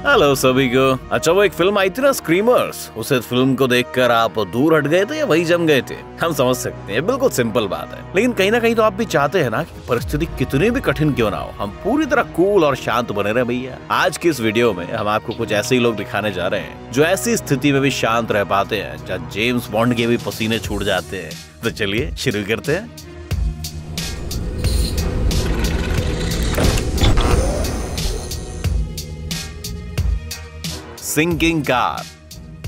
Hello सभी को। अच्छा, वो एक फिल्म आई थी ना, स्क्रीमर्स, उसे फिल्म को देखकर आप दूर हट गए थे या वही जम गए थे? हम समझ सकते हैं, बिल्कुल सिंपल बात है। लेकिन कहीं ना कहीं तो आप भी चाहते हैं ना कि परिस्थिति कितनी भी कठिन क्यों ना हो, हम पूरी तरह कूल और शांत बने रहे भैया। आज की इस वीडियो में हम आपको कुछ ऐसे ही लोग दिखाने जा रहे हैं जो ऐसी स्थिति में भी शांत रह पाते हैं जहाँ जेम्स बॉन्ड के भी पसीने छूट जाते हैं। तो चलिए शुरू करते हैं। Sinking car.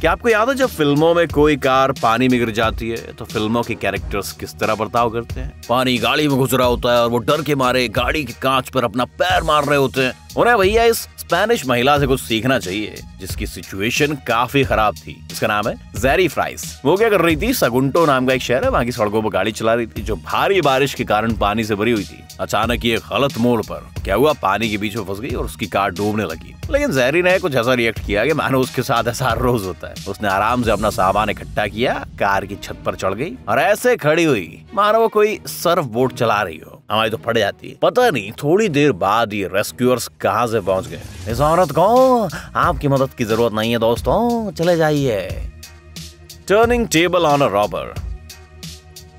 क्या आपको याद है जब फिल्मों में कोई कार पानी में गिर जाती है तो फिल्मों के कैरेक्टर्स किस तरह बर्ताव करते हैं? पानी गाड़ी में घुस रहा होता है और वो डर के मारे गाड़ी के कांच पर अपना पैर मार रहे होते हैं। उन्हें भैया इस स्पेनिश महिला से कुछ सीखना चाहिए जिसकी सिचुएशन काफी खराब थी। इसका नाम है जेरी फ्राइस। वो क्या कर रही थी, सगुंटो नाम का एक शहर है, वहां की सड़कों पर गाड़ी चला रही थी जो भारी बारिश के कारण पानी से भरी हुई थी। अचानक ये गलत मोड़ पर क्या हुआ, पानी के बीच में फंस गई और उसकी कार डूबने लगी। लेकिन जेरी ने कुछ ऐसा रिएक्ट किया कि मानो उसके साथ ऐसा हर रोज होता है। उसने आराम से अपना सामान इकट्ठा किया, कार की छत पर चढ़ गई और ऐसे खड़ी हुई मानो वो कोई सर्फ बोट चला रही हो। हमारी तो फट जाती है। पता नहीं थोड़ी देर बाद ये रेस्क्यूअर्स कहां से पहुंच गए। इस औरत को आपकी मदद की जरूरत नहीं है दोस्तों, चले जाइए। Turning table on a robber.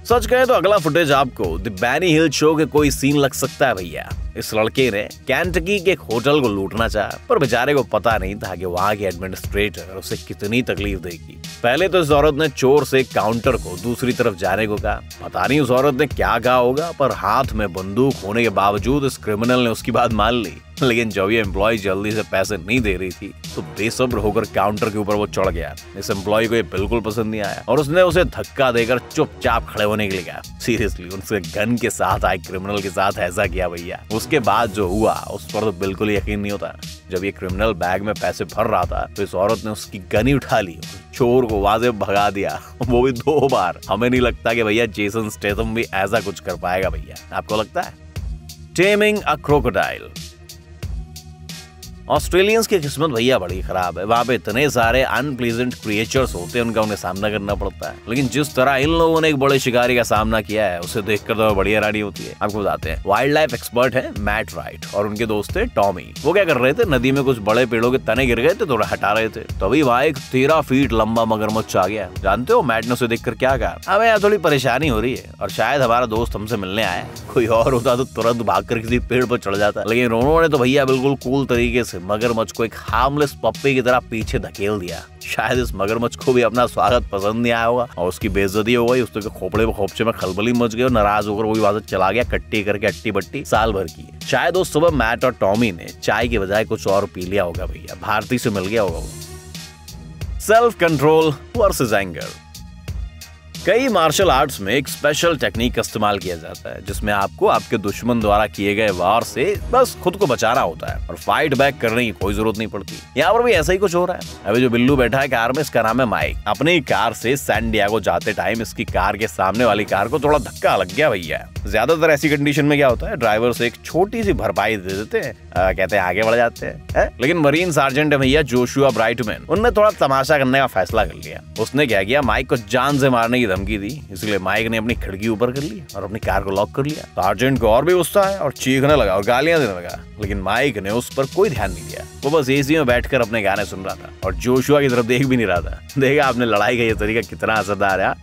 सच कहे तो अगला फुटेज आपको द बैनी हिल शो के कोई सीन लग सकता है भैया। इस लड़के ने कैंटकी के एक होटल को लूटना चाहा, पर बेचारे को पता नहीं था कि वहां के एडमिनिस्ट्रेटर उसे कितनी तकलीफ देगी। पहले तो इस औरत ने चोर से काउंटर को दूसरी तरफ जाने को कहा। पता नहीं उस औरत ने क्या कहा होगा, पर हाथ में बंदूक होने के बावजूद इस क्रिमिनल ने उसकी बात मान ली। लेकिन जब ये एम्प्लॉय जल्दी से पैसे नहीं दे रही थी तो बेसब्र होकर काउंटर के ऊपर वो चढ़ गया। इस एम्प्लॉय को ये बिल्कुल पसंद नहीं आया और उसने उसे धक्का देकर चुपचाप खड़े होने के लिए कहा। सीरियसली उसके गन के साथ आए क्रिमिनल के साथ ऐसा किया भैया। उसके बाद जो हुआ उस पर तो बिल्कुल यकीन नहीं होता। जब ये क्रिमिनल बैग में पैसे भर रहा था तो इस औरत ने उसकी गन उठा ली, चोर को वहां से भगा दिया, वो भी 2 बार। हमें नहीं लगता कि भैया जेसन स्टेथम भी ऐसा कुछ कर पाएगा भैया, आपको लगता है? टेमिंग अ क्रोकोडाइल। ऑस्ट्रेलियंस की किस्मत भैया बड़ी खराब है। वहाँ पे इतने सारे अनप्लीजेंट क्रिएचर्स होते हैं, उनका उन्हें सामना करना पड़ता है। लेकिन जिस तरह इन लोगों ने एक बड़े शिकारी का सामना किया है उसे देखकर तो बड़ी हैरानी होती है। आपको बताते हैं, वाइल्ड लाइफ एक्सपर्ट है मैट राइट और उनके दोस्त थे टॉमी। वो क्या कर रहे थे, नदी में कुछ बड़े पेड़ों के तने गिर गए थे, थोड़ा हटा रहे थे, तभी वहाँ एक 13 फीट लंबा मगरमच्छ आ गया। जानते हो मैट ने उसे देखकर क्या कहा? हमें यहाँ थोड़ी परेशानी हो रही है और शायद हमारा दोस्त हमसे मिलने आया है। कोई और होता तो तुरंत भागकर किसी पेड़ पर चढ़ जाता, लेकिन उन्होंने तो भैया बिल्कुल कूल तरीके से मगरमच्छ को एक हार्मलेस पप्पी की तरह पीछे धकेल दिया। शायद इस मगरमच्छ को भी अपना स्वागत पसंद नहीं आया होगा और उसकी बेइज्जती हो गई। उसके खोपड़े व खोपचे में खलबली मच गई और नाराज होकर वो भी वहां से चला गया, कट्टी करके अट्टी बट्टी साल भर की। शायद उस सुबह मैट और टॉमी ने चाय के बजाय कुछ और पी लिया होगा भैया, भारती से मिल गया होगा वो। Self control versus anger. कई मार्शल आर्ट्स में एक स्पेशल टेक्निक का इस्तेमाल किया जाता है जिसमें आपको आपके दुश्मन द्वारा किए गए वार से बस खुद को बचाना होता है और फाइट बैक करने की कोई जरूरत नहीं पड़ती। यहाँ पर भी ऐसा ही कुछ हो रहा है। अभी जो बिल्लू बैठा है कार में, इसका नाम है माइक। अपनी कार से सैन डिएगो जाते टाइम इसकी कार के सामने वाली कार को थोड़ा धक्का लग गया भैया। ज्यादातर ऐसी कंडीशन में क्या होता है, ड्राइवर से एक छोटी सी भरपाई दे देते हैं, कहते हैं आगे बढ़ जाते हैं। लेकिन मरीन सार्जेंट है भैया जोशुआ ब्राइटमैन, उनने थोड़ा तमाशा करने का फैसला कर लिया। उसने क्या किया, माइक को जान से मारने की धमकी दी, इसलिए माइक ने अपनी खिड़की ऊपर कर ली और अपनी कार को लॉक कर लिया। सार्जेंट को और भी गुस्सा है और चीखने लगा और गालियां देने लगा, लेकिन माइक ने उस पर कोई ध्यान नहीं दिया। वो बस एसी में बैठकर अपने गाने सुन रहा था और जोशुआ की तरफ देख भी नहीं रहा था। देखा आपने लड़ाई का ये तरीका कितना असरदार है।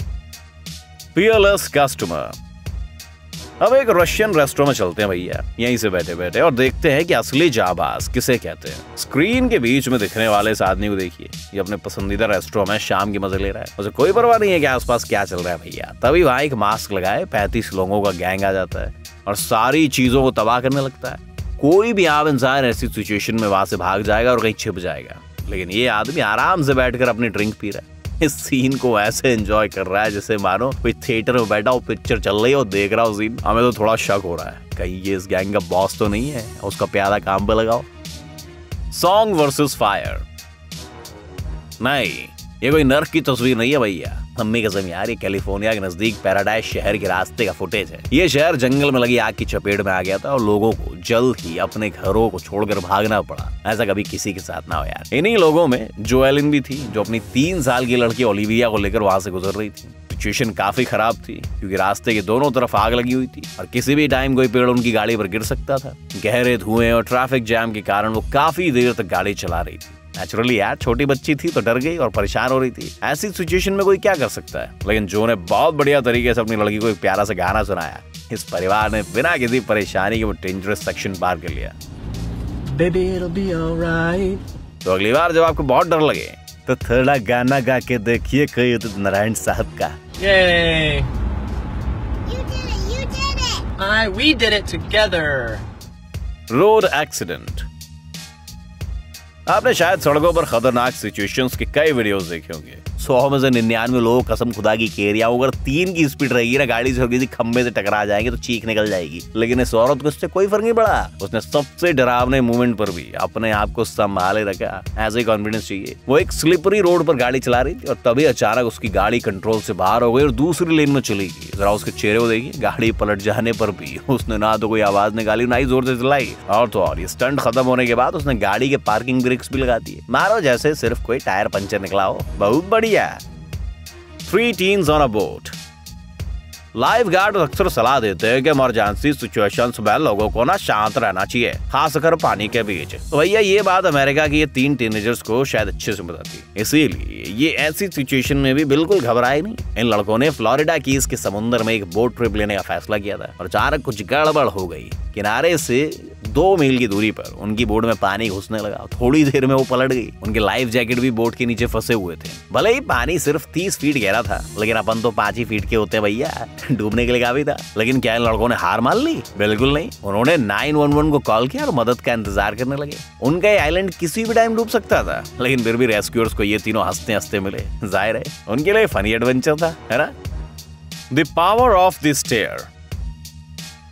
Fearless customer. अब एक रशियन रेस्टोरेंट में चलते हैं भैया, यहीं से बैठे बैठे और देखते हैं कि असली जाबाज किसे कहते हैं। स्क्रीन के बीच में दिखने वाले इस आदमी को देखिए, ये अपने पसंदीदा रेस्टोरेंट में शाम की मजे ले रहा है। उसे कोई परवाह नहीं है कि आसपास क्या चल रहा है भैया। तभी वहाँ एक मास्क लगाए 35 लोगों का गैंग आ जाता है और सारी चीजों को तबाह करने लगता है। कोई भी आम इंसान ऐसी सिचुएशन में वहां से भाग जाएगा और कहीं छिप जाएगा, लेकिन ये आदमी आराम से बैठकर अपनी ड्रिंक पी रहा है। इस सीन को ऐसे एंजॉय कर रहा है जैसे मानो कोई थिएटर में बैठा हो, पिक्चर चल रही है और देख रहा हो सीन। हमें तो थोड़ा शक हो रहा है कहीं ये इस गैंग का बॉस तो नहीं है, उसका प्यादा काम पे लगाओ। Song versus fire. नहीं, ये कोई नर्क की तस्वीर नहीं है भैया। मम्मी कसम यार, ये कैलिफोर्निया के नजदीक पैराडाइज शहर के रास्ते का फुटेज है। ये शहर जंगल में लगी आग की चपेट में आ गया था और लोगों को जल्द ही अपने घरों को छोड़कर भागना पड़ा। ऐसा कभी किसी के साथ ना हो यार। इन्हीं लोगों में जोएलिन भी थी जो अपनी 3 साल की लड़की ओलिविया को लेकर वहां से गुजर रही थी। सिचुएशन काफी खराब थी क्योंकि रास्ते के दोनों तरफ आग लगी हुई थी और किसी भी टाइम कोई पेड़ उनकी गाड़ी पर गिर सकता था। गहरे धुएं और ट्रैफिक जैम के कारण वो काफी देर तक गाड़ी चला रही थी। नेचुरली यार, छोटी बच्ची थी तो डर गई और परेशान हो रही थी। ऐसी सिचुएशन में कोई क्या कर सकता है, लेकिन जो ने बहुत बढ़िया तरीके से अपनी लड़की को एक प्यारा सा गाना सुनाया। इस परिवार ने बिना किसी परेशानी के वो डेंजरस सेक्शन पार कर लिया। Baby, it'll be alright. तो अगली बार जब आपको बहुत डर लगे तो थोड़ा गाना गा के देखिए कोई उदित नारायण साहब का। Yay! You did it! You did it! We did it together. Road accident. आपने शायद सड़कों पर खतरनाक सिचुएशंस के कई वीडियोस देखे होंगे। 100 में से 99 लोग कसम खुदा की कह रही है, अगर 3 की स्पीड रहेगी ना गाड़ी से किसी खंबे से टकरा जाएंगे तो चीख निकल जाएगी। लेकिन इस औरत को इससे कोई फर्क नहीं पड़ा। उसने सबसे डरावने मोमेंट पर भी अपने आप को संभाले रखा। ऐसे ही कॉन्फिडेंस चाहिए। वो एक स्लिपरी रोड पर गाड़ी चला रही थी और तभी अचानक उसकी गाड़ी कंट्रोल से बाहर हो गई और दूसरी लेन में चली गई। जरा उसके चेहरे को देखिए, गाड़ी पलट जाने पर भी उसने ना तो कोई आवाज निकाली ना ही जोर से चिल्लाई। और तो और ये स्टंट खत्म होने के बाद उसने गाड़ी के पार्किंग ब्रेक्स भी लगा दिए, मारो जैसे सिर्फ कोई टायर पंचर निकला हो। बहुत बढ़िया। 3 teens on a boat। Life guard अक्सर सलाह देते हैं कि इमरजेंसी सिचुएशंस में लोगों को ना शांत रहना चाहिए, खासकर पानी के बीच। तो भैया ये बात अमेरिका की ये 3 टीनेजर्स को शायद अच्छे से बताती है। इसीलिए ये ऐसी सिचुएशन में भी बिल्कुल घबराए नहीं। इन लड़कों ने फ्लोरिडा कीज के समुद्र में एक बोट ट्रिप लेने का फैसला किया था और अचानक कुछ गड़बड़ हो गई। किनारे से 2 मील की दूरी पर उनकी बोट में पानी घुसने लगा। थोड़ी देर में वो पलट गई। उनके लाइफ जैकेट भी बोट के नीचे फंसे हुए थे। भले ही पानी सिर्फ 30 फीट गहरा था, लेकिन अपन तो 5 ही फीट के होते हैं भैया, डूबने के लिए काफी था। लेकिन क्या इन लड़कों ने हार मान ली? बिल्कुल नहीं। उन्होंने 911 को कॉल किया और मदद का इंतजार करने लगे। उनका ये आइलैंड किसी भी टाइम डूब सकता था, लेकिन फिर भी रेस्क्यूअर्स को ये तीनों हंसते हंसते मिले। जाहिर है उनके लिए फनी एडवेंचर था, है ना। The power of the stair.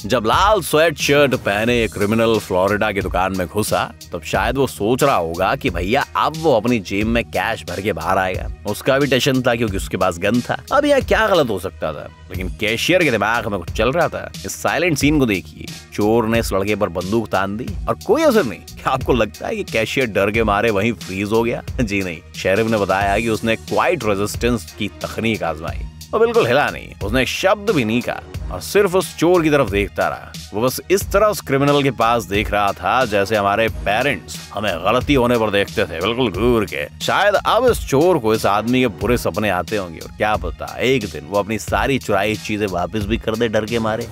जब लाल स्वेट शर्ट पहने एक क्रिमिनल फ्लोरिडा की दुकान में घुसा तब शायद वो सोच रहा होगा कि भैया अब वो अपनी जेब में कैश भर के बाहर आएगा। उसका भी टेंशन था क्योंकि उसके पास गन था। अब यह क्या गलत हो सकता था, लेकिन कैशियर के दिमाग में कुछ चल रहा था। इस साइलेंट सीन को देखिए। चोर ने इस लड़के पर बंदूक तान दी और कोई असर नहीं। क्या आपको लगता है कि कैशियर डर के मारे वहीं फ्रीज हो गया? जी नहीं। शेरिफ ने बताया कि उसने क्वाइट रेजिस्टेंस की तकनीक आजमाई और बिल्कुल हिला नहीं। उसने शब्द भी नहीं कहा और सिर्फ उस चोर की तरफ देखता रहा। वो बस इस तरह उस क्रिमिनल के पास देख रहा था जैसे हमारे पेरेंट्स हमें गलती होने पर देखते थे, बिल्कुल घूर के। शायद अब इस चोर को इस आदमी के बुरे सपने आते होंगे और क्या पता एक दिन वो अपनी सारी चुराई चीजें वापस भी कर दे डर के मारे।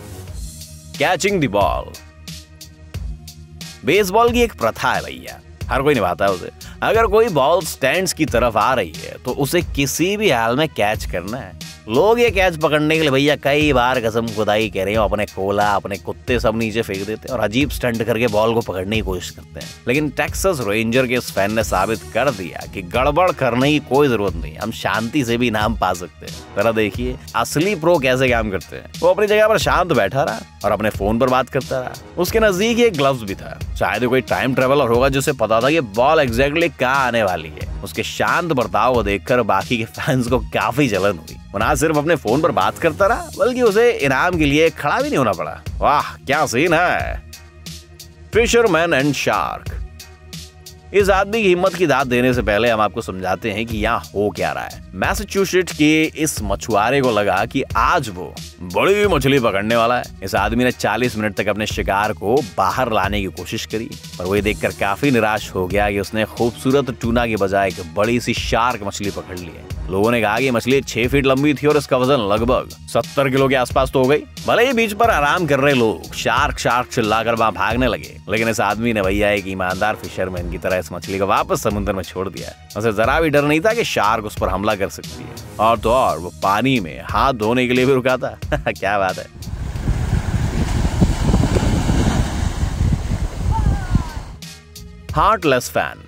Catching the ball. बेसबॉल की एक प्रथा है भैया, हर कोई निभाता है उसे। अगर कोई बॉल स्टैंड्स की तरफ आ रही है तो उसे किसी भी हाल में कैच करना है। लोग ये कैच पकड़ने के लिए भैया कई बार कसम खुदाई कह रहे हो अपने कोला अपने कुत्ते सब नीचे फेंक देते हैं और अजीब स्टंट करके बॉल को पकड़ने की कोशिश करते हैं। लेकिन टेक्सास रेंजर के इस फैन ने साबित कर दिया कि गड़बड़ करने की कोई जरूरत नहीं, हम शांति से भी इनाम पा सकते हैं। जरा देखिए असली प्रो कैसे काम करते हैं। वो अपनी जगह पर शांत बैठा रहा और अपने फोन पर बात करता रहा। उसके नजदीक एक ग्लव्स भी था। शायद कोई टाइम ट्रेवलर होगा जिसे पता था कि बॉल एग्जैक्टली कहाँ आने वाली है। उसके शांत बर्ताव को देखकर बाकी के फैंस को काफी जलन हुई। वो ना सिर्फ अपने फोन पर बात करता रहा बल्कि उसे इनाम के लिए खड़ा भी नहीं होना पड़ा। वाह क्या सीन है। Fisherman and shark. इस आदमी की हिम्मत की दाद देने से पहले हम आपको समझाते हैं कि यहाँ हो क्या रहा है। मैसाचुसेट्स के इस मछुआरे को लगा कि आज वो बड़ी मछली पकड़ने वाला है। इस आदमी ने 40 मिनट तक अपने शिकार को बाहर लाने की कोशिश करी, पर वो देखकर काफी निराश हो गया कि उसने खूबसूरत टूना के बजाय एक बड़ी सी शार्क मछली पकड़ ली है। लोगों ने कहा कि मछली 6 फीट लंबी थी और इसका वजन लगभग 70 किलो के आसपास तो हो गई। भले ही बीच पर आराम कर रहे लोग शार्क शार्क चिल्लाकर वहां भागने लगे, लेकिन इस आदमी ने भैया एक ईमानदार फिशरमैन की तरह इस मछली को वापस समुद्र में छोड़ दिया। उसे जरा भी डर नहीं था कि शार्क उस पर हमला कर सकती है। और तो और वो पानी में हाथ धोने के लिए भी रुका था। क्या बात है। Heartless fan.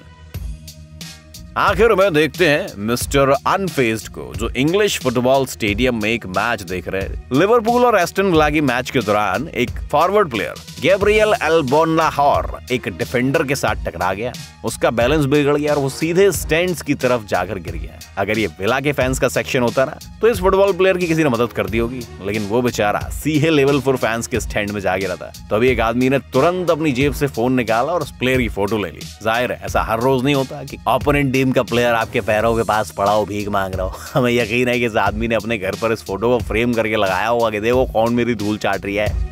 आखिर में देखते हैं मिस्टर अनफेज्ड को, जो इंग्लिश फुटबॉल स्टेडियम में एक मैच देख रहे हैं। लिवरपूल और एस्टन विला की मैच के दौरान एक फॉरवर्ड प्लेयर गैब्रियल एल्बोनाहर एक डिफेंडर के साथ टकरा गया, उसका बैलेंस बिगड़ गया और वो सीधे स्टैंड्स की तरफ जाकर गिर गया। अगर ये विला के फैंस का सेक्शन होता ना तो इस फुटबॉल प्लेयर की किसी ने मदद कर दी होगी, लेकिन वो बेचारा सीहे लेवल 4 फैंस के स्टैंड में जा गिरा था। तो अभी एक आदमी ने तुरंत अपनी जेब से फोन निकाला और उस प्लेयर की फोटो ले ली। जाहिर है ऐसा हर रोज नहीं होता कि ओपोनेंट टीम का प्लेयर आपके पैरों के पास पड़ा हो, भीख मांग रहा हो। हमें यकीन है कि इस आदमी ने अपने घर पर इस फोटो को फ्रेम करके लगाया होगा कि देखो कौन मेरी धूल चाट रही है।